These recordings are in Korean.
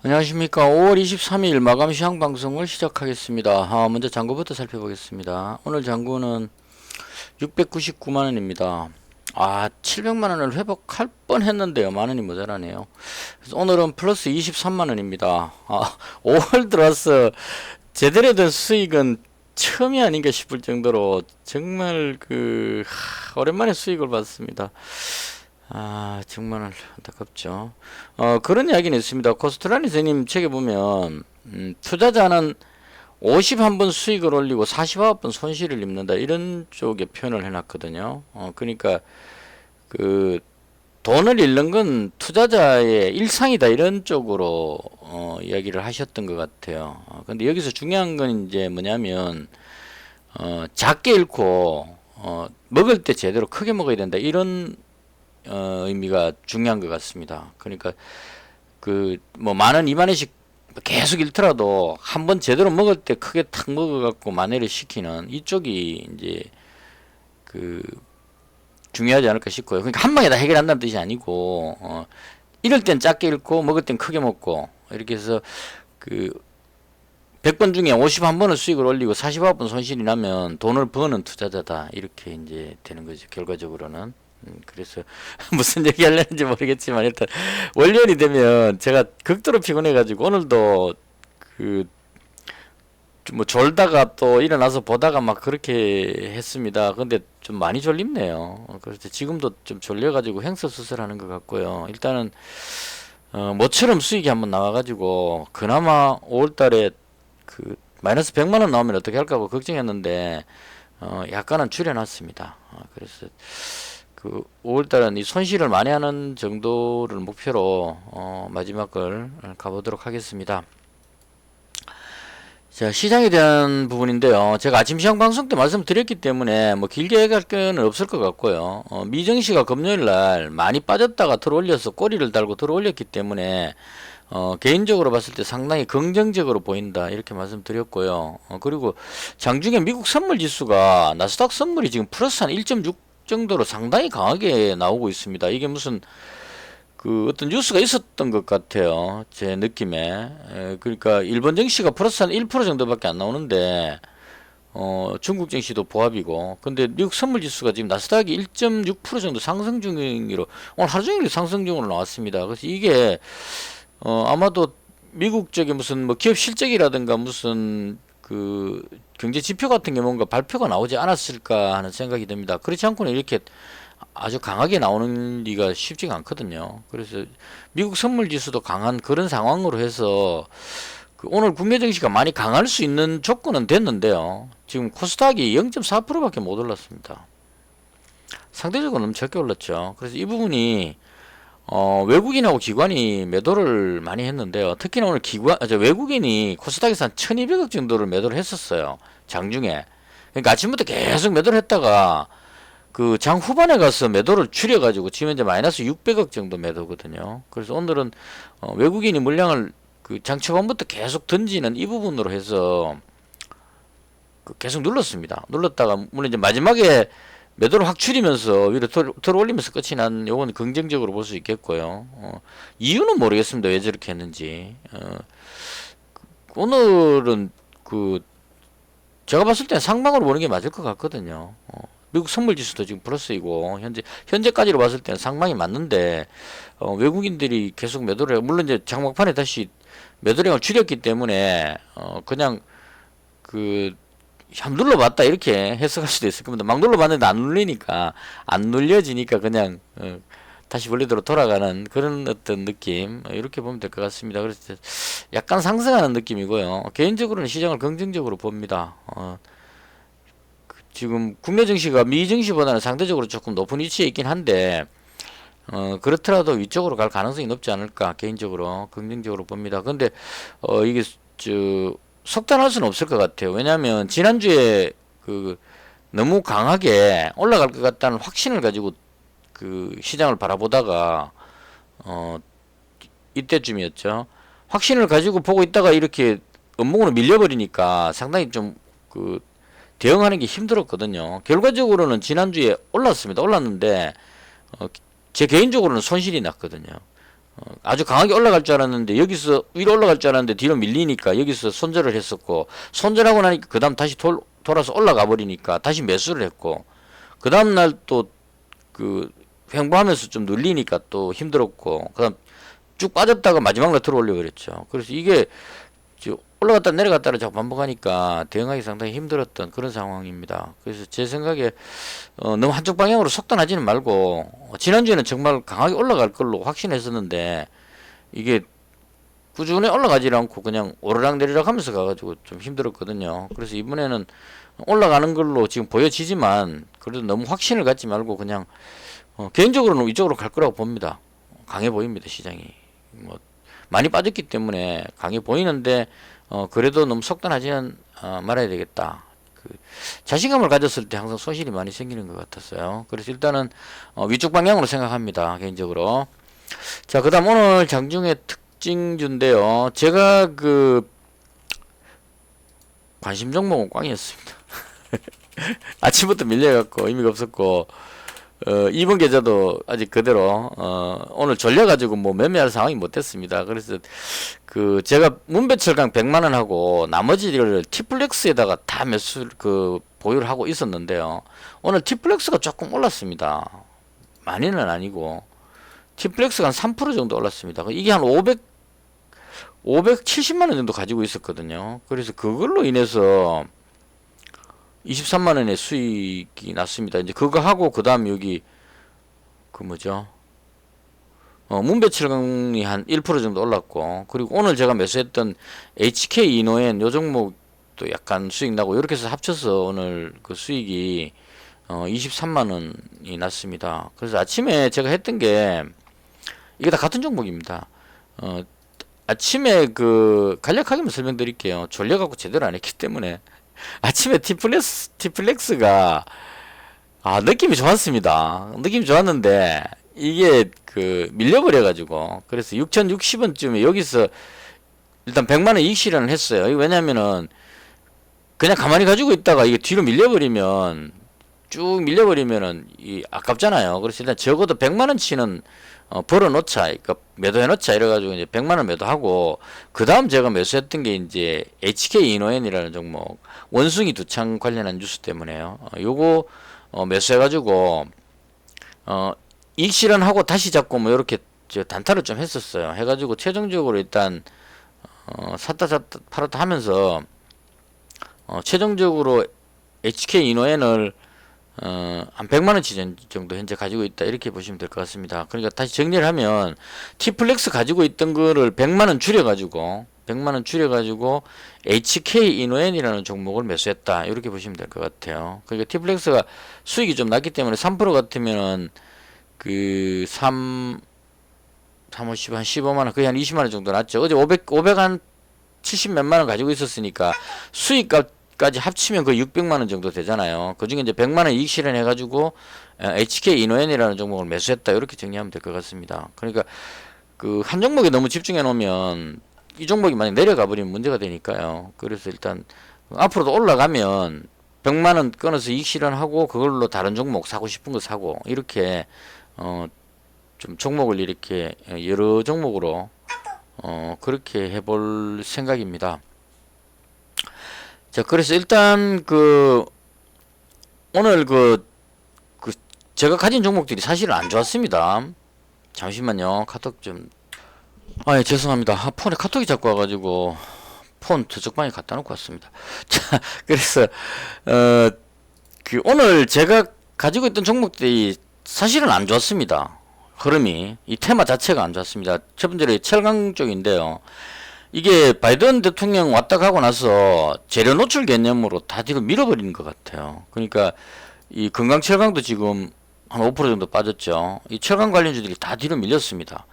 안녕하십니까. 5월 23일 마감 시황 방송을 시작하겠습니다. 먼저 잔고부터 살펴보겠습니다. 오늘 잔고는 699만원입니다. 700만원을 회복할 뻔 했는데요. 만원이 모자라네요. 그래서 오늘은 플러스 23만원입니다. 5월 들어와서 제대로 된 수익은 처음이 아닌가 싶을 정도로 정말 오랜만에 수익을 봤습니다. 정말 안타깝죠. 그런 이야기는 있습니다. 코스트라니 선생님 책에 보면, 투자자는 51번 수익을 올리고 49번 손실을 입는다. 이런 쪽에 표현을 해놨거든요. 그러니까, 돈을 잃는 건 투자자의 일상이다. 이런 쪽으로, 이야기를 하셨던 것 같아요. 근데 여기서 중요한 건 이제 뭐냐면, 작게 잃고, 먹을 때 제대로 크게 먹어야 된다. 이런 의미가 중요한 것 같습니다. 그러니까 뭐 만원, 2만원씩 계속 잃더라도 한번 제대로 먹을 때 크게 탁 먹어갖고 만회를 시키는 이쪽이 이제 중요하지 않을까 싶고요. 그러니까 한 방에 다 해결한다는 뜻이 아니고 이럴 땐 작게 잃고 먹을 땐 크게 먹고 이렇게 해서 100번 중에 51번을 수익을 올리고 49번 손실이 나면 돈을 버는 투자자다. 이렇게 이제 되는 거죠. 결과적으로는. 그래서 무슨 얘기 하려는지 모르겠지만 일단 월요일이 되면 제가 극도로 피곤해가지고 오늘도 뭐 졸다가 또 일어나서 보다가 막 그렇게 했습니다. 근데 좀 많이 졸립네요. 그래서 지금도 좀 졸려가지고 횡설수설하는 것 같고요. 일단은 모처럼 수익이 한번 나와가지고 그나마 5월달에 마이너스 100만원 나오면 어떻게 할까 하고 걱정했는데 약간은 줄여놨습니다. 그래서 5월달은 이 손실을 만회하는 정도를 목표로 마지막을 가보도록 하겠습니다. 자, 시장에 대한 부분인데요. 제가 아침 시황 방송 때 말씀드렸기 때문에 뭐 길게 얘기할 건 없을 것 같고요. 미정시가 금요일날 많이 빠졌다가 들어올려서 꼬리를 달고 들어올렸기 때문에 개인적으로 봤을 때 상당히 긍정적으로 보인다 이렇게 말씀드렸고요. 그리고 장중에 미국 선물 지수가 나스닥 선물이 지금 플러스 한 1.6 정도로 상당히 강하게 나오고 있습니다. 이게 무슨 어떤 뉴스가 있었던 것 같아요. 제 느낌에. 그러니까 일본 증시가 플러스 한 1% 정도밖에 안 나오는데 중국 증시도 보합이고 근데 미국 선물 지수가 지금 나스닥이 1.6% 정도 상승 중으로 오늘 하루 종일 상승 중으로 나왔습니다. 그래서 이게 아마도 미국 쪽에 무슨 뭐 기업 실적이라든가 무슨 경제 지표 같은 게 뭔가 발표가 나오지 않았을까 하는 생각이 듭니다. 그렇지 않고는 이렇게 아주 강하게 나오는 리가 쉽지가 않거든요. 그래서 미국 선물 지수도 강한 그런 상황으로 해서 오늘 국내 증시가 많이 강할 수 있는 조건은 됐는데요. 지금 코스닥이 0.4%밖에 못 올랐습니다. 상대적으로 너무 적게 올랐죠. 그래서 이 부분이 외국인하고 기관이 매도를 많이 했는데요. 특히나 오늘 외국인이 코스닥에서 한 1200억 정도를 매도를 했었어요. 장중에. 그러니까 아침부터 계속 매도를 했다가 장 후반에 가서 매도를 줄여가지고 지금 이제 마이너스 600억 정도 매도거든요. 그래서 오늘은 외국인이 물량을 장 초반부터 계속 던지는 이 부분으로 해서 계속 눌렀습니다. 눌렀다가 물론 이제 마지막에 매도를 확 줄이면서 위로 들어 올리면서 끝이 난 요건 긍정적으로 볼 수 있겠고요. 이유는 모르겠습니다. 왜 저렇게 했는지. 오늘은 제가 봤을 때는 상방으로 보는 게 맞을 것 같거든요. 미국 선물 지수도 지금 플러스이고 현재까지로 봤을 때는 상방이 맞는데 외국인들이 계속 매도를 해요. 물론 이제 장막판에 다시 매도량을 줄였기 때문에 그냥 한번 눌러봤다 이렇게 해석할 수도 있을 겁니다. 막 눌러봤는데 안 눌리니까 안 눌려지니까 그냥 다시 원래대로 돌아가는 그런 어떤 느낌 이렇게 보면 될 것 같습니다. 그래서 약간 상승하는 느낌이고요. 개인적으로는 시장을 긍정적으로 봅니다. 지금 국내 증시가 미 증시보다는 상대적으로 조금 높은 위치에 있긴 한데 그렇더라도 위쪽으로 갈 가능성이 높지 않을까 개인적으로 긍정적으로 봅니다. 근데 이게 속단할 수는 없을 것 같아요. 왜냐하면 지난주에 너무 강하게 올라갈 것 같다는 확신을 가지고 시장을 바라보다가 이때쯤이었죠. 확신을 가지고 보고 있다가 이렇게 음봉으로 밀려버리니까 상당히 좀 대응하는 게 힘들었거든요. 결과적으로는 지난주에 올랐습니다. 올랐는데 제 개인적으로는 손실이 났거든요. 아주 강하게 올라갈 줄 알았는데 여기서 위로 올라갈 줄 알았는데 뒤로 밀리니까 여기서 손절을 했었고 손절하고 나니까 그 다음 다시 돌아서 올라가 버리니까 다시 매수를 했고 그 다음 날 또 그 횡보하면서 좀 눌리니까 또 힘들었고 그 다음 쭉 빠졌다가 마지막 날 들어 올려 버렸죠. 그래서 이게 올라갔다 내려갔다를 자꾸 반복하니까 대응하기 상당히 힘들었던 그런 상황입니다. 그래서 제 생각에 너무 한쪽 방향으로 속단하지는 말고 지난주에는 정말 강하게 올라갈 걸로 확신했었는데 이게 꾸준히 올라가지 않고 그냥 오르락내리락 하면서 가가지고 좀 힘들었거든요. 그래서 이번에는 올라가는 걸로 지금 보여지지만 그래도 너무 확신을 갖지 말고 그냥 개인적으로는 이쪽으로 갈 거라고 봅니다. 강해 보입니다, 시장이. 뭐 많이 빠졌기 때문에 강해 보이는데 그래도 너무 속단하지는 말아야 되겠다. 그 자신감을 가졌을 때 항상 손실이 많이 생기는 것 같았어요. 그래서 일단은 위쪽 방향으로 생각합니다, 개인적으로. 자, 그다음 오늘 장중의 특징주인데요. 제가 그 관심 종목은 꽝이었습니다. 아침부터 밀려갖고 의미가 없었고 이번 계좌도 아직 그대로 오늘 졸려가지고 뭐 매매할 상황이 못 됐습니다. 그래서 그 제가 문배철강 100만원 하고 나머지를 티플렉스에다가 다 매수 보유를 하고 있었는데요. 오늘 티플렉스가 조금 올랐습니다. 많이는 아니고 티플렉스가 한 3% 정도 올랐습니다. 이게 한 570만원 정도 가지고 있었거든요. 그래서 그걸로 인해서 23만원의 수익이 났습니다. 이제 그거 하고 그 다음 여기 그 뭐죠? 문배철강이 한 1% 정도 올랐고 그리고 오늘 제가 매수했던 HK 이노엔 요 종목도 약간 수익 나고 이렇게 해서 합쳐서 오늘 그 수익이 23만원이 났습니다. 그래서 아침에 제가 했던 게 이게 다 같은 종목입니다. 아침에 그 간략하게만 설명드릴게요. 졸려갖고 제대로 안 했기 때문에 아침에 티플렉스가 느낌이 좋았습니다. 느낌이 좋았는데 이게 그 밀려버려가지고 그래서 6060원쯤에 여기서 일단 100만원 이익 실현을 했어요. 이거 왜냐면은 그냥 가만히 가지고 있다가 이게 뒤로 밀려버리면 쭉 밀려버리면은 아깝잖아요. 그래서 일단 적어도 100만원치는 벌어놓자, 그러니까 매도해놓자 이래가지고 이제 100만원 매도하고 그 다음 제가 매수했던 게 이제 HK 이노엔이라는 종목 원숭이 두창 관련한 뉴스 때문에요. 요거 매수해가지고 이익 실현하고 다시 잡고 뭐 이렇게 단타를 좀 했었어요. 해가지고 최종적으로 일단 샀다 팔았다 하면서 최종적으로 HK 이노엔을 한 100만원치 정도 현재 가지고 있다 이렇게 보시면 될 것 같습니다. 그러니까 다시 정리를 하면 T플렉스 가지고 있던 거를 100만원 줄여가지고 HK 이노엔이라는 종목을 매수했다 이렇게 보시면 될 것 같아요. 그러니까 T플렉스가 수익이 좀 낮기 때문에 3% 같으면은 그 3, 50, 한 15만원 거의 한 20만원 정도 났죠. 어제 500 한 70 몇만원 가지고 있었으니까 수익값까지 합치면 거의 600만원 정도 되잖아요. 그 중에 이제 100만원 이익 실현해가지고 HK 이노엔이라는 종목을 매수했다 이렇게 정리하면 될 것 같습니다. 그러니까 그 한 종목에 너무 집중해 놓으면 이 종목이 만약 내려가 버리면 문제가 되니까요. 그래서 일단 앞으로도 올라가면 100만원 끊어서 이익 실현하고 그걸로 다른 종목 사고 싶은 거 사고 이렇게 좀 종목을 이렇게 여러 종목으로 그렇게 해볼 생각입니다. 자, 그래서 일단 오늘 제가 가진 종목들이 사실은 안 좋았습니다. 잠시만요. 카톡 좀. 예, 죄송합니다. 폰에 카톡이 자꾸 와가지고 폰 저쪽 방에 갖다 놓고 왔습니다. 자, 그래서 오늘 제가 가지고 있던 종목들이 사실은 안 좋았습니다. 흐름이 이 테마 자체가 안 좋았습니다. 첫 번째로 철강 쪽인데요. 이게 바이든 대통령 왔다 가고 나서 재료 노출 개념으로 다 뒤로 밀어버리는 것 같아요. 그러니까 이 건강철강도 지금 한 5% 정도 빠졌죠. 이 철강 관련주들이 다 뒤로 밀렸습니다.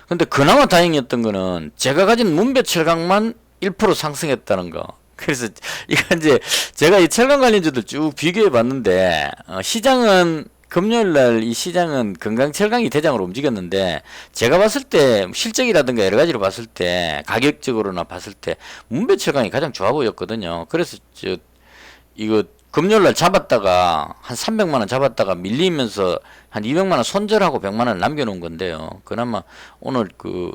근데 그나마 다행이었던 거는 제가 가진 문배철강만 1% 상승했다는 거. 그래서 이거 이제 제가 이 철강 관련주들 쭉 비교해 봤는데 시장은 금요일날 이 시장은 건강철강이 대장으로 움직였는데 제가 봤을 때 실적이라든가 여러 가지로 봤을 때 가격적으로나 봤을 때 문배철강이 가장 좋아 보였거든요. 그래서 이거 금요일날 잡았다가 한 300만원 잡았다가 밀리면서 한 200만원 손절하고 100만원 남겨놓은 건데요. 그나마 오늘 그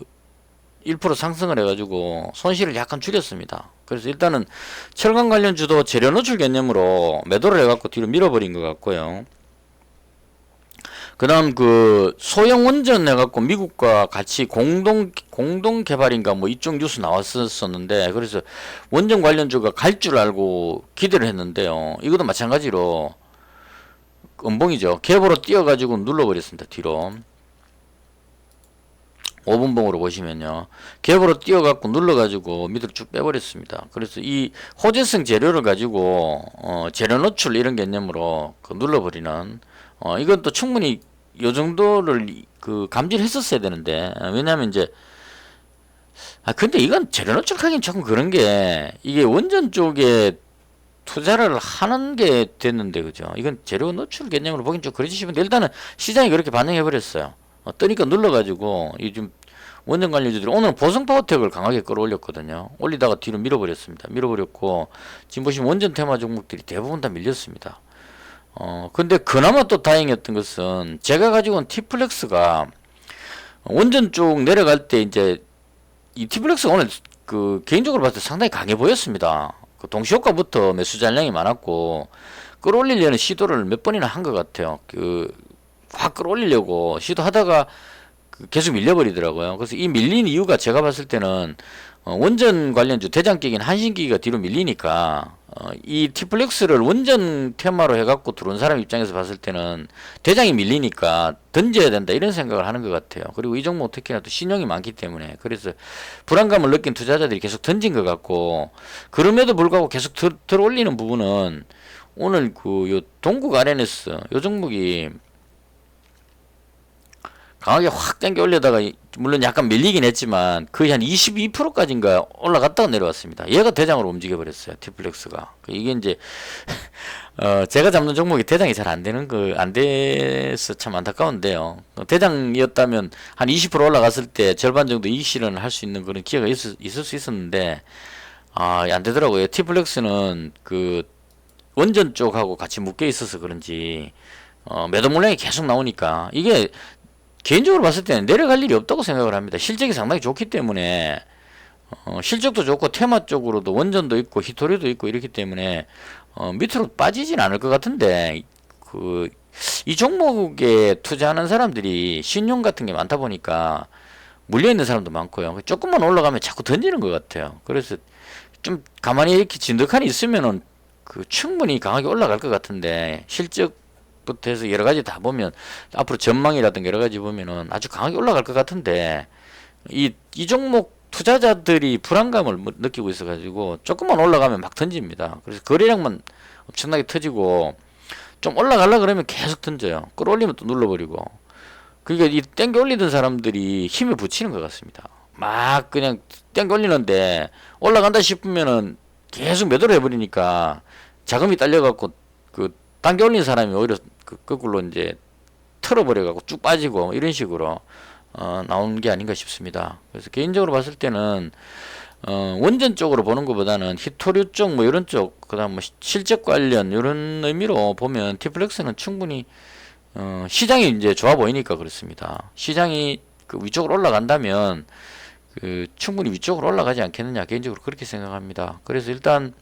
1% 상승을 해가지고 손실을 약간 줄였습니다. 그래서 일단은 철강 관련주도 재료 노출 개념으로 매도를 해갖고 뒤로 밀어버린 것 같고요. 그 다음 그 소형 원전 해갖고 미국과 같이 공동 개발인가 뭐 이쪽 뉴스 나왔었는데, 그래서 원전 관련주가 갈 줄 알고 기대를 했는데요. 이것도 마찬가지로 음봉이죠. 갭으로 뛰어가지고 눌러버렸습니다. 뒤로 5분봉으로 보시면요, 갭으로 뛰어갖고 눌러가지고 밑으로 쭉 빼버렸습니다. 그래서 이 호재성 재료를 가지고 재료 노출 이런 개념으로 그 눌러버리는, 이건 또 충분히 요 정도를 그 감지를 했었어야 되는데, 왜냐면 이제 근데 이건 재료 노출하기는 조금 그런 게, 이게 원전 쪽에 투자를 하는 게 됐는데, 그죠? 이건 재료 노출 개념으로 보긴 좀 그러지 싶은데, 일단은 시장이 그렇게 반응해 버렸어요. 뜨니까 눌러가지고 이 좀 원전 관련주들이 오늘 보성 파워텍을 강하게 끌어올렸거든요. 올리다가 뒤로 밀어버렸습니다. 밀어버렸고 지금 보시면 원전 테마 종목들이 대부분 다 밀렸습니다. 근데 그나마 또 다행이었던 것은, 제가 가지고 온 티플렉스가 원전 쪽 내려갈 때 이제 이 티플렉스가 오늘 그 개인적으로 봤을 때 상당히 강해 보였습니다. 그 동시효과부터 매수 잔량이 많았고 끌어올리려는 시도를 몇 번이나 한 것 같아요. 그 확 끌어올리려고 시도하다가 계속 밀려버리더라고요. 그래서 이 밀린 이유가 제가 봤을 때는 원전 관련주 대장격인 한신기기가 뒤로 밀리니까 이 티플렉스를 원전 테마로 해갖고 들어온 사람 입장에서 봤을 때는 대장이 밀리니까 던져야 된다 이런 생각을 하는 것 같아요. 그리고 이 종목 특히나 또 신용이 많기 때문에, 그래서 불안감을 느낀 투자자들이 계속 던진 것 같고, 그럼에도 불구하고 계속 들어 올리는 부분은 오늘 그 요 동국 RNS 요 종목이 강하게 확 당겨 올려다가 물론 약간 밀리긴 했지만 거의 한 22%까지인가 올라갔다가 내려왔습니다. 얘가 대장으로 움직여 버렸어요. 티플렉스가. 이게 이제 제가 잡는 종목이 대장이 잘 안 되는 안 돼서 참 안타까운데요. 대장이었다면 한 20% 올라갔을 때 절반 정도 이익 실현을 할 수 있는 그런 기회가 있을 수 있었는데 안 되더라고요. 티플렉스는 그 원전 쪽하고 같이 묶여 있어서 그런지 매도 물량이 계속 나오니까, 이게 개인적으로 봤을 때는 내려갈 일이 없다고 생각을 합니다. 실적이 상당히 좋기 때문에, 실적도 좋고 테마 쪽으로도 원전도 있고 히토리도 있고 이렇기 때문에 밑으로 빠지진 않을 것 같은데, 이 종목에 투자하는 사람들이 신용 같은 게 많다 보니까 물려있는 사람도 많고요. 조금만 올라가면 자꾸 던지는 것 같아요. 그래서 좀 가만히 이렇게 진득하니 있으면은 충분히 강하게 올라갈 것 같은데, 실적부터 해서 여러 가지 다 보면 앞으로 전망이라든가 여러 가지 보면은 아주 강하게 올라갈 것 같은데, 이 종목 투자자들이 불안감을 느끼고 있어 가지고 조금만 올라가면 막 던집니다. 그래서 거래량만 엄청나게 터지고, 좀 올라가려 그러면 계속 던져요. 끌어올리면 또 눌러버리고. 그러니까 이 땡겨 올리던 사람들이 힘을 붙이는 것 같습니다. 막 그냥 땡겨 올리는데 올라간다 싶으면은 계속 매도를 해버리니까 자금이 딸려갖고 당겨 올린 사람이 오히려 거꾸로 이제 털어버려갖고 쭉 빠지고 이런 식으로 나오는 게 아닌가 싶습니다. 그래서 개인적으로 봤을 때는 원전 쪽으로 보는 것보다는 히토류 쪽 뭐 이런 쪽, 그다음 뭐 실적 관련 이런 의미로 보면 티플렉스는 충분히 시장이 이제 좋아 보이니까 그렇습니다. 시장이 위쪽으로 올라간다면 충분히 위쪽으로 올라가지 않겠느냐, 개인적으로 그렇게 생각합니다. 그래서 일단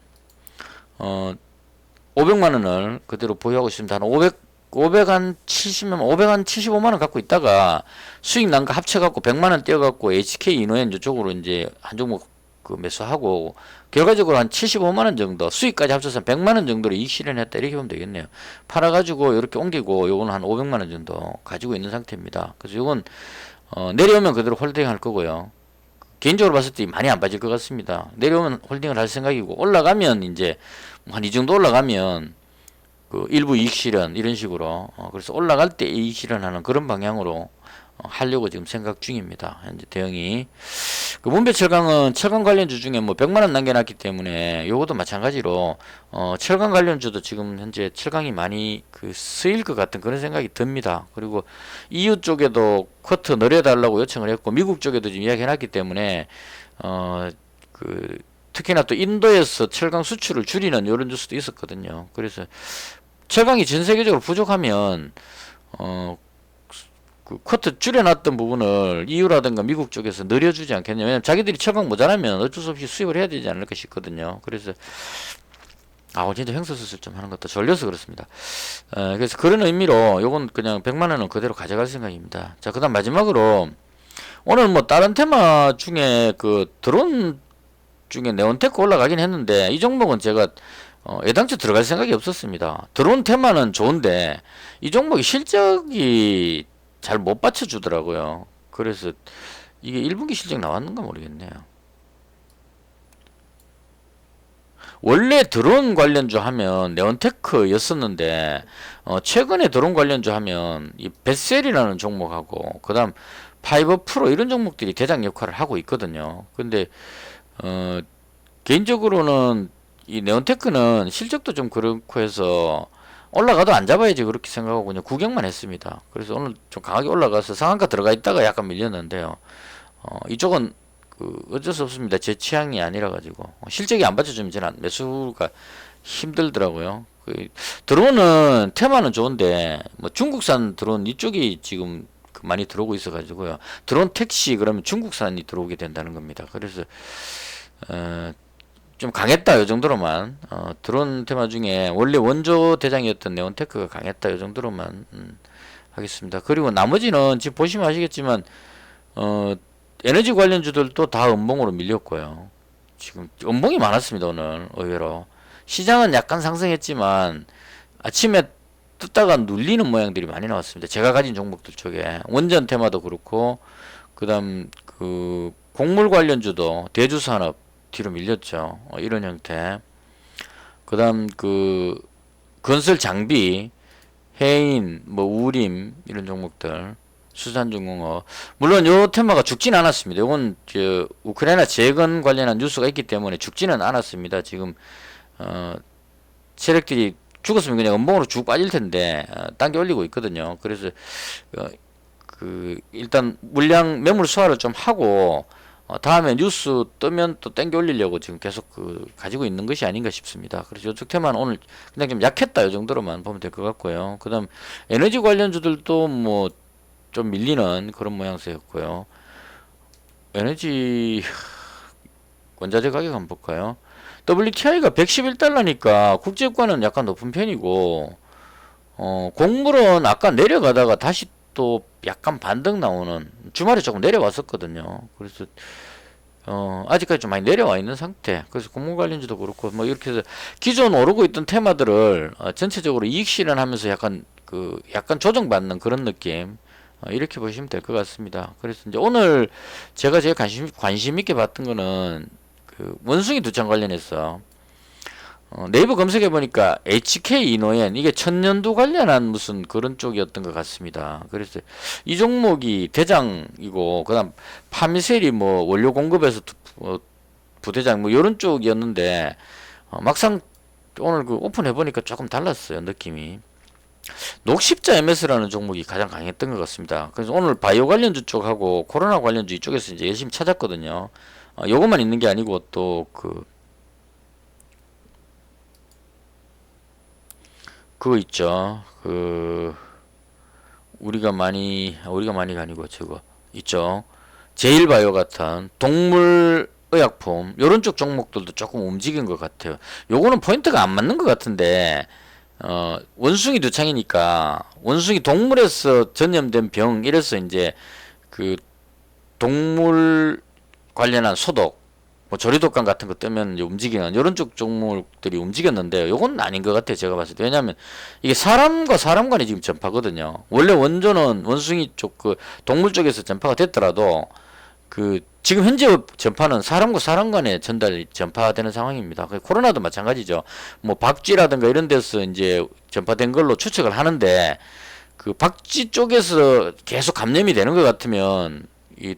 500만 원을 그대로 보유하고 있습니다. 한 575만 원 갖고 있다가 수익 난 거 합쳐갖고 100만 원 떼어갖고 HK 이노엔 이쪽으로 이제 한 종목 매수하고, 결과적으로 한 75만 원 정도 수익까지 합쳐서 100만 원 정도로 이익 실현했다 이렇게 보면 되겠네요. 팔아가지고 이렇게 옮기고 요거는 한 500만 원 정도 가지고 있는 상태입니다. 그래서 요건 내려오면 그대로 홀딩 할 거고요. 개인적으로 봤을 때 많이 안 빠질 것 같습니다. 내려오면 홀딩을 할 생각이고, 올라가면 이제 한 이 정도 올라가면 일부 이익 실현 이런 식으로 그래서 올라갈 때 이익 실현하는 그런 방향으로 하려고 지금 생각 중입니다. 현재 대응이. 문배 철강은 철강 관련주 중에 뭐 100만 원 남겨놨기 때문에 요것도 마찬가지로 철강 관련주도 지금 현재 철강이 많이 쓰일 것 같은 그런 생각이 듭니다. 그리고 EU 쪽에도 쿼터 늘려달라고 요청을 했고, 미국 쪽에도 지금 이야기해놨기 때문에 특히나 또 인도에서 철강 수출을 줄이는 이런 뉴스도 있었거든요. 그래서 철강이 전 세계적으로 부족하면 그 쿼터 줄여놨던 부분을 EU라든가 미국 쪽에서 늘려주지 않겠냐. 왜냐면 자기들이 철강 모자라면 어쩔 수 없이 수입을 해야 되지 않을까 싶거든요. 그래서 진짜 횡설수설 좀 하는 것도 졸려서 그렇습니다. 그래서 그런 의미로 요건 그냥 100만 원은 그대로 가져갈 생각입니다. 자, 그다음 마지막으로 오늘 뭐 다른 테마 중에 그 드론 중에 네온테크 올라가긴 했는데 이 종목은 제가 애당초 들어갈 생각이 없었습니다. 드론 테마는 좋은데 이 종목이 실적이 잘 못 받쳐주더라고요. 그래서 이게 1분기 실적 나왔는가 모르겠네요. 원래 드론 관련주 하면 네온테크였었는데 최근에 드론 관련주 하면 이 벳셀이라는 종목하고 그다음 파이버 프로 이런 종목들이 대장 역할을 하고 있거든요. 근데 개인적으로는 이 네온테크는 실적도 좀 그렇고 해서 올라가도 안 잡아야지 그렇게 생각하고 그냥 구경만 했습니다. 그래서 오늘 좀 강하게 올라가서 상한가 들어가 있다가 약간 밀렸는데요. 이쪽은 어쩔 수 없습니다. 제 취향이 아니라 가지고 실적이 안 받쳐주면 저는 매수가 힘들더라고요. 드론은 테마는 좋은데 뭐 중국산 드론 이쪽이 지금 많이 들어오고 있어 가지고요. 드론 택시 그러면 중국산이 들어오게 된다는 겁니다. 그래서 좀 강했다 요 정도로만 드론 테마 중에 원래 원조 대장이었던 네온테크가 강했다 요 정도로만 하겠습니다. 그리고 나머지는 지금 보시면 아시겠지만 에너지 관련주들도 다 음봉으로 밀렸고요. 지금 음봉이 많았습니다. 오늘 의외로 시장은 약간 상승했지만 아침에 뜯다가 눌리는 모양들이 많이 나왔습니다. 제가 가진 종목들 쪽에 원전 테마도 그렇고 그다음 그 곡물 관련주도 대주산업 뒤로 밀렸죠. 이런 형태. 그다음 그 건설 장비, 해인, 뭐 우림 이런 종목들, 수산중공업. 물론 요 테마가 죽진 않았습니다. 요건 저 우크라이나 재건 관련한 뉴스가 있기 때문에 죽지는 않았습니다. 지금 세력들이 죽었으면 그냥 음봉으로 쭉 빠질 텐데 당겨 올리고 있거든요. 그래서 일단 물량 매물 소화를 좀 하고 다음에 뉴스 뜨면 또 땡겨 올리려고 지금 계속 가지고 있는 것이 아닌가 싶습니다. 그래서 이쪽 테마는 오늘 그냥 좀 약했다 이 정도로만 보면 될 것 같고요. 그 다음 에너지 관련주들도 뭐 좀 밀리는 그런 모양새였고요. 에너지 원자재 가격 한번 볼까요? WTI가 111달러니까 국제유가는 약간 높은 편이고 곡물은 아까 내려가다가 다시 또 약간 반등 나오는 주말에 조금 내려왔었거든요. 그래서 아직까지 좀 많이 내려와 있는 상태. 그래서 곡물 관련주도 그렇고 뭐 이렇게 해서 기존 오르고 있던 테마들을 전체적으로 이익 실현하면서 약간 조정받는 그런 느낌. 이렇게 보시면 될 것 같습니다. 그래서 이제 오늘 제가 제일 관심 있게 봤던 거는 원숭이 두창 관련해서 네이버 검색해 보니까 HK 이노엔 이게 천년두 관련한 무슨 그런 쪽이었던 것 같습니다. 그래서 이 종목이 대장이고 그다음 파미셀이 뭐 원료 공급에서 부대장 뭐 이런 쪽이었는데 막상 오늘 오픈해 보니까 조금 달랐어요. 느낌이. 녹십자 MS라는 종목이 가장 강했던 것 같습니다. 그래서 오늘 바이오 관련주 쪽하고 코로나 관련주 이쪽에서 이제 열심히 찾았거든요. 요것만 있는 게 아니고 또 그거 있죠. 우리가 많이가 아니고 저거 있죠. 제일바이오 같은 동물 의약품 요런 쪽 종목들도 조금 움직인 것 같아요. 요거는 포인트가 안 맞는 것 같은데 원숭이 두창이니까 원숭이 동물에서 전염된 병 이래서 이제 동물 관련한 소독 뭐 조리독감 같은 거 뜨면 이제 움직이는 이런 쪽 종목들이 움직였는데 요건 아닌 것 같아요. 제가 봤을 때. 왜냐하면 이게 사람과 사람 간이 지금 전파거든요. 원래 원조는 원숭이 쪽 동물 쪽에서 전파가 됐더라도 지금 현재 전파는 사람과 사람 간에 전파되는 상황입니다. 코로나도 마찬가지죠. 뭐 박쥐라든가 이런 데서 이제 전파된 걸로 추측을 하는데 박쥐 쪽에서 계속 감염이 되는 것 같으면 이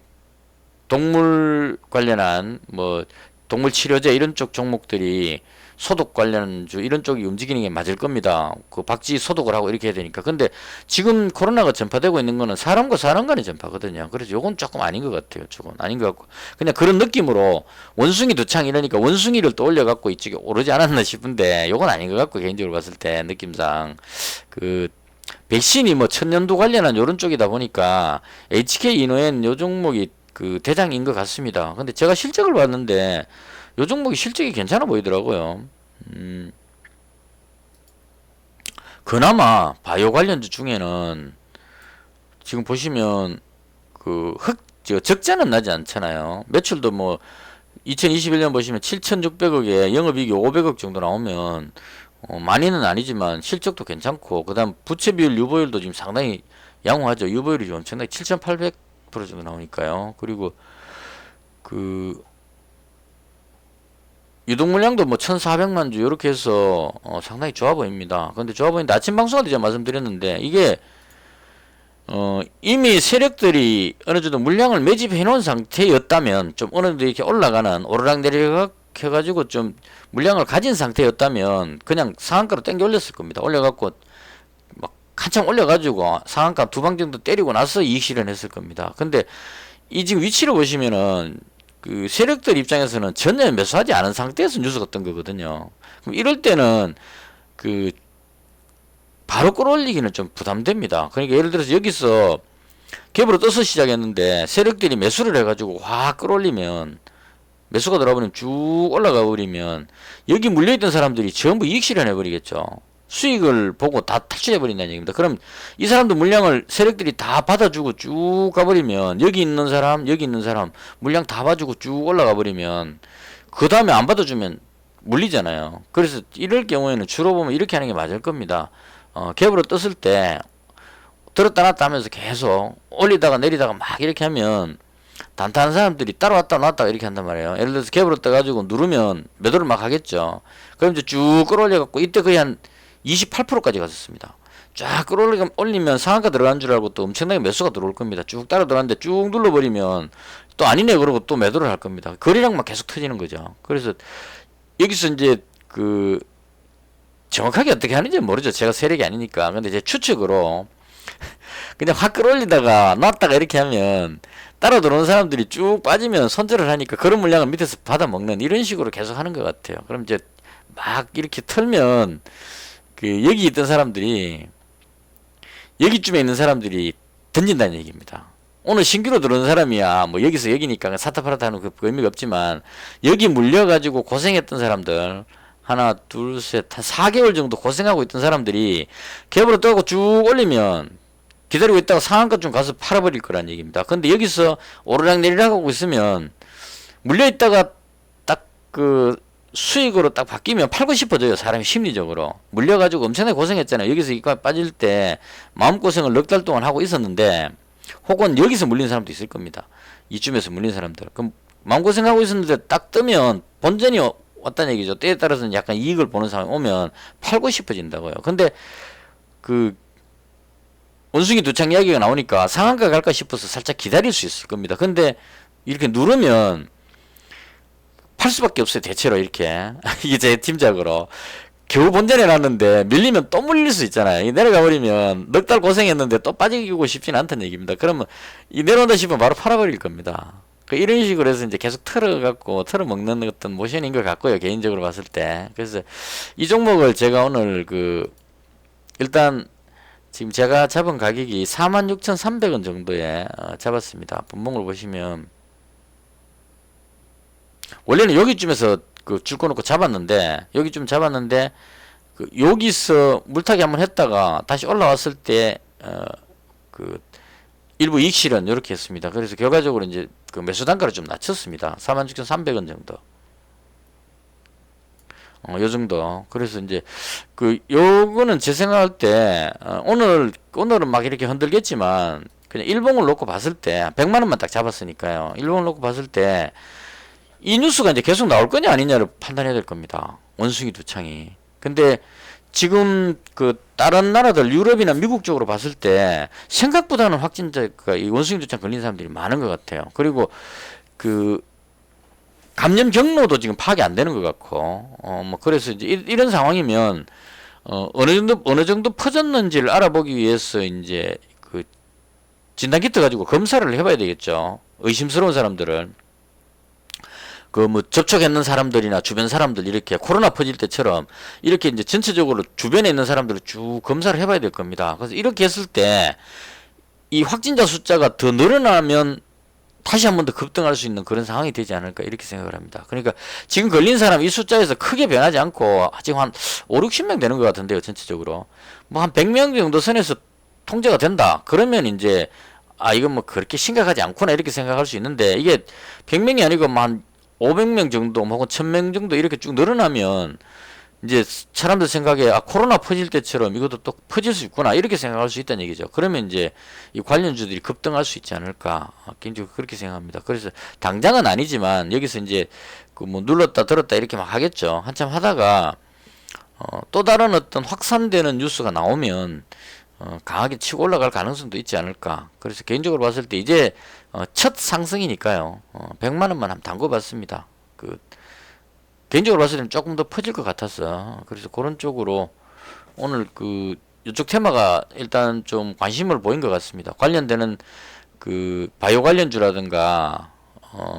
동물 관련한 뭐 동물 치료제 이런 쪽 종목들이 소독 관련주 이런 쪽이 움직이는 게 맞을 겁니다. 그 박쥐 소독을 하고 이렇게 해야 되니까. 근데 지금 코로나가 전파되고 있는 거는 사람과 사람 간의 전파거든요. 그래서 요건 조금 아닌 것 같아요. 조금 아닌 것 같고 그냥 그런 느낌으로 원숭이 두창 이러니까 원숭이를 떠올려 갖고 이쪽에 오르지 않았나 싶은데 요건 아닌 것 같고 개인적으로 봤을 때 느낌상 그 백신이 뭐 천년도 관련한 요런 쪽이다 보니까 HK 이노엔 요 종목이 그 대장인 것 같습니다. 근데 제가 실적을 봤는데 요 종목이 실적이 괜찮아 보이더라고요. 그나마 바이오 관련주 중에는 지금 보시면 적자는 나지 않잖아요. 매출도 뭐 2021년 보시면 7,600억에 영업이익이 500억 정도 나오면 많이는 아니지만 실적도 괜찮고 그다음 부채 비율 유보율도 지금 상당히 양호하죠. 유보율이 좀 엄청나게 7,800% 정도 나오니까요. 그리고 그 유동 물량도 뭐 1,400만 주 이렇게 해서 상당히 좋아 보입니다. 근데 좋아 보이는데 아침 방송할 때 제가 말씀드렸는데 이게 이미 세력들이 어느 정도 물량을 매집해 놓은 상태였다면 좀 어느 정도 이렇게 올라가는 오르락 내리락 해가지고 좀 물량을 가진 상태였다면 그냥 상한가로 땡겨 올렸을 겁니다. 올려갖고 막 한참 올려가지고 상한가 두 방 정도 때리고 나서 이익 실현했을 겁니다. 근데 이 지금 위치를 보시면은 그 세력들 입장에서는 전혀 매수하지 않은 상태에서 뉴스가 뜬 거거든요. 그럼 이럴 때는 그 바로 끌어올리기는 좀 부담됩니다. 그러니까 예를 들어서 여기서 갭으로 떠서 시작했는데 세력들이 매수를 해가지고 확 끌어올리면 매수가 들어버리면 쭉 올라가 버리면 여기 물려있던 사람들이 전부 이익 실현해 버리겠죠. 수익을 보고 다 탈출해 버린다는 얘기입니다. 그럼 이 사람도 물량을 세력들이 다 받아주고 쭉 가버리면 여기 있는 사람 여기 있는 사람 물량 다 봐주고 쭉 올라가 버리면 그 다음에 안 받아주면 물리잖아요. 그래서 이럴 경우에는 주로 보면 이렇게 하는 게 맞을 겁니다. 갭으로 떴을 때 들었다 놨다 하면서 계속 올리다가 내리다가 막 이렇게 하면 단단한 사람들이 따라왔다 놨다가 이렇게 한단 말이에요. 예를 들어서 갭으로 떠가지고 누르면 매도를 막 하겠죠. 그럼 이제 쭉 끌어올려갖고 이때 거의 한 28%까지 갔었습니다. 쫙 끌어올리면 상한가 들어간 줄 알고 또 엄청나게 매수가 들어올 겁니다. 쭉 따라 들어갔는데 쭉 눌러버리면 또 아니네 그러고 또 매도를 할 겁니다. 거래량만 계속 터지는 거죠. 그래서 여기서 이제 그 정확하게 어떻게 하는지 모르죠. 제가 세력이 아니니까. 근데 제 추측으로 그냥 확 끌어올리다가 놨다가 이렇게 하면 따라 들어오는 사람들이 쭉 빠지면 손절을 하니까 그런 물량을 밑에서 받아먹는 이런 식으로 계속 하는 것 같아요. 그럼 이제 막 이렇게 털면 그 여기 있던 사람들이 여기쯤에 있는 사람들이 던진다는 얘기입니다. 오늘 신규로 들어오는 사람이야 뭐 여기서 여기니까 사타 파라타 하는 그 의미가 없지만 여기 물려가지고 고생했던 사람들 하나 둘 셋 한 4개월 정도 고생하고 있던 사람들이 갭으로 떠고 쭉 올리면 기다리고 있다가 상한가 좀 가서 팔아버릴 거란 얘기입니다. 근데 여기서 오르락 내리락 하고 있으면 물려있다가 딱 그 수익으로 딱 바뀌면 팔고 싶어져요. 사람이 심리적으로. 물려가지고 엄청나게 고생했잖아요. 여기서 이까지 빠질 때 마음고생을 넉 달 동안 하고 있었는데 혹은 여기서 물린 사람도 있을 겁니다. 이쯤에서 물린 사람들. 그럼 마음고생하고 있었는데 딱 뜨면 본전이 왔다는 얘기죠. 때에 따라서는 약간 이익을 보는 상황이 오면 팔고 싶어진다고요. 근데 그 원숭이 두창 이야기가 나오니까 상한가 갈까 싶어서 살짝 기다릴 수 있을 겁니다. 근데 이렇게 누르면 팔 수밖에 없어요. 대체로 이렇게. 이게 제 팀작으로. 겨우 본전에 놨는데 밀리면 또 물릴 수 있잖아요. 내려가 버리면 넉 달 고생했는데 또 빠지고 싶지는 않다는 얘기입니다. 그러면 이 내려온다 싶으면 바로 팔아버릴 겁니다. 이런 식으로 해서 이제 계속 털어먹는 어떤 모션인 것 같고요. 개인적으로 봤을 때. 그래서 이 종목을 제가 오늘 일단 지금 제가 잡은 가격이 46,300원 정도에 잡았습니다. 분봉을 보시면 원래는 여기쯤에서 줄 꺼놓고 잡았는데 여기쯤 잡았는데 여기서 물타기 한번 했다가 다시 올라왔을 때 일부 이익 실현 이렇게 했습니다. 그래서 결과적으로 이제 매수 단가를 좀 낮췄습니다. 46,300원 정도. 요 정도. 그래서 이제 요거는 제 생각할 때 오늘은 막 이렇게 흔들겠지만 그냥 일봉을 놓고 봤을 때 100만 원만 딱 잡았으니까요. 일봉을 놓고 봤을 때 이 뉴스가 이제 계속 나올 거냐 아니냐를 판단해야 될 겁니다. 원숭이 두창이. 근데 지금 다른 나라들 유럽이나 미국 쪽으로 봤을 때 생각보다는 확진자가 이 원숭이 두창 걸린 사람들이 많은 것 같아요. 그리고 감염 경로도 지금 파악이 안 되는 것 같고, 뭐 그래서 이제 이런 상황이면 어느 정도 퍼졌는지를 알아보기 위해서 이제 그 진단키트 가지고 검사를 해봐야 되겠죠. 의심스러운 사람들을. 그 뭐 접촉했는 사람들이나 주변 사람들 이렇게 코로나 퍼질 때처럼 이렇게 이제 전체적으로 주변에 있는 사람들을 쭉 검사를 해봐야 될 겁니다. 그래서 이렇게 했을 때 이 확진자 숫자가 더 늘어나면 다시 한 번 더 급등할 수 있는 그런 상황이 되지 않을까 이렇게 생각을 합니다. 그러니까 지금 걸린 사람 이 숫자에서 크게 변하지 않고 지금 한 5, 60명 되는 것 같은데요. 전체적으로 뭐 한 100명 정도 선에서 통제가 된다. 그러면 이제 이건 뭐 그렇게 심각하지 않구나 이렇게 생각할 수 있는데 이게 100명이 아니고 뭐 한 500명 정도 혹은 1000명 정도 이렇게 쭉 늘어나면 이제 사람들 생각에 코로나 퍼질 때처럼 이것도 또 퍼질 수 있구나 이렇게 생각할 수 있다는 얘기죠. 그러면 이제 이 관련주들이 급등할 수 있지 않을까 개인적으로 그렇게 생각합니다. 그래서 당장은 아니지만 여기서 이제 그 뭐 눌렀다 들었다 이렇게 막 하겠죠. 한참 하다가 또 다른 어떤 확산되는 뉴스가 나오면 강하게 치고 올라갈 가능성도 있지 않을까. 그래서 개인적으로 봤을 때 이제 첫 상승이니까요. 100만 원만 한번 담궈봤습니다. 그 개인적으로 봤을 때는 조금 더 퍼질 것 같았어. 그래서 그런 쪽으로 오늘 그 이쪽 테마가 일단 좀 관심을 보인 것 같습니다. 관련되는 그 바이오 관련주라든가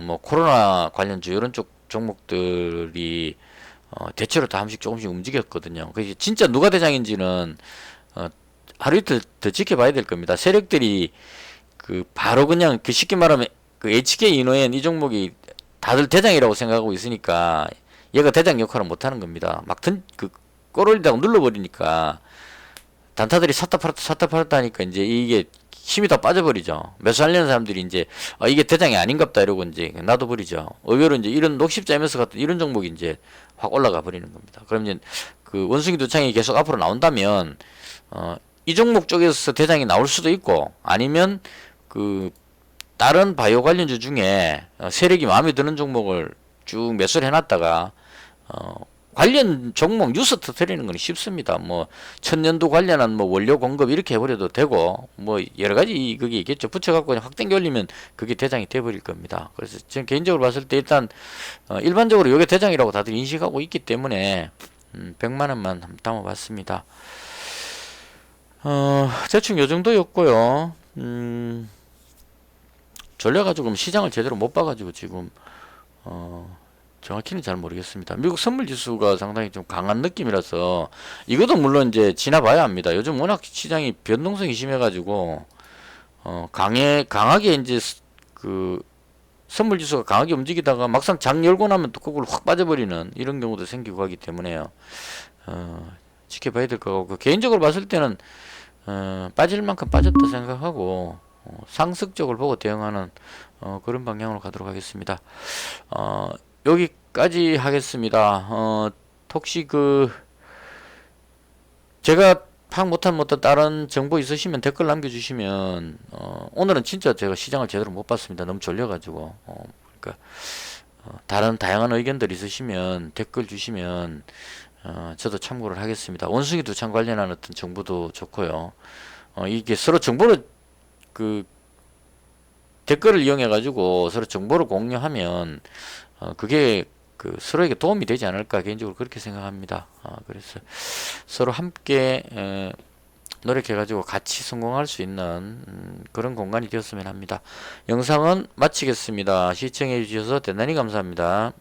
뭐 코로나 관련주 이런 쪽 종목들이 대체로 다 한 번씩 조금씩 움직였거든요. 그래서 진짜 누가 대장인지는 하루 이틀 더 지켜봐야 될 겁니다. 세력들이 그 바로 그냥 그 쉽게 말하면 그 HK 이노엔 이 종목이 다들 대장이라고 생각하고 있으니까 얘가 대장 역할을 못하는 겁니다. 그 꼬올리다가 눌러버리니까 단타들이 샀다 팔았다 하니까 이제 이게 힘이 다 빠져버리죠. 매수하려는 사람들이 이제 이게 대장이 아닌갑다 이러고 이제 놔둬버리죠. 의외로 이제 이런 녹십자 MS 같은 이런 종목이 이제 확 올라가 버리는 겁니다. 그럼 이제 그 원숭이 두창이 계속 앞으로 나온다면 이 종목 쪽에서 대장이 나올 수도 있고 아니면 그 다른 바이오 관련주 중에 세력이 마음에 드는 종목을 쭉 매수를 해놨다가 관련 종목 뉴스 터뜨리는 건 쉽습니다. 뭐 천년도 관련한 뭐 원료 공급 이렇게 해버려도 되고 뭐 여러 가지 그게 있겠죠. 붙여갖고 그냥 확 당겨 올리면 그게 대장이 돼버릴 겁니다. 그래서 저는 개인적으로 봤을 때 일단 일반적으로 이게 대장이라고 다들 인식하고 있기 때문에 100만 원만 한번 담아봤습니다. 대충 요 정도였고요. 졸려가지고 시장을 제대로 못 봐가지고 지금 정확히는 잘 모르겠습니다. 미국 선물 지수가 상당히 좀 강한 느낌이라서 이것도 물론 이제 지나봐야 합니다. 요즘 워낙 시장이 변동성이 심해가지고 강하게 이제 그 선물 지수가 강하게 움직이다가 막상 장 열고 나면 또 그걸 확 빠져버리는 이런 경우도 생기고 하기 때문에요. 지켜봐야 될 것 같고 개인적으로 봤을 때는 빠질 만큼 빠졌다 생각하고 상승적으로 보고 대응하는 그런 방향으로 가도록 하겠습니다. 여기까지 하겠습니다. 혹시 제가 파악 못한 다른 정보 있으시면 댓글 남겨주시면 오늘은 진짜 제가 시장을 제대로 못 봤습니다. 너무 졸려가지고 그러니까 다른 다양한 의견들 있으시면 댓글 주시면 저도 참고를 하겠습니다. 원숭이 두창 관련한 어떤 정보도 좋고요. 이게 서로 정보를 그 댓글을 이용해 가지고 서로 정보를 공유하면 그게 그 서로에게 도움이 되지 않을까 개인적으로 그렇게 생각합니다. 그래서 서로 함께 노력해 가지고 같이 성공할 수 있는 그런 공간이 되었으면 합니다. 영상은 마치겠습니다. 시청해 주셔서 대단히 감사합니다.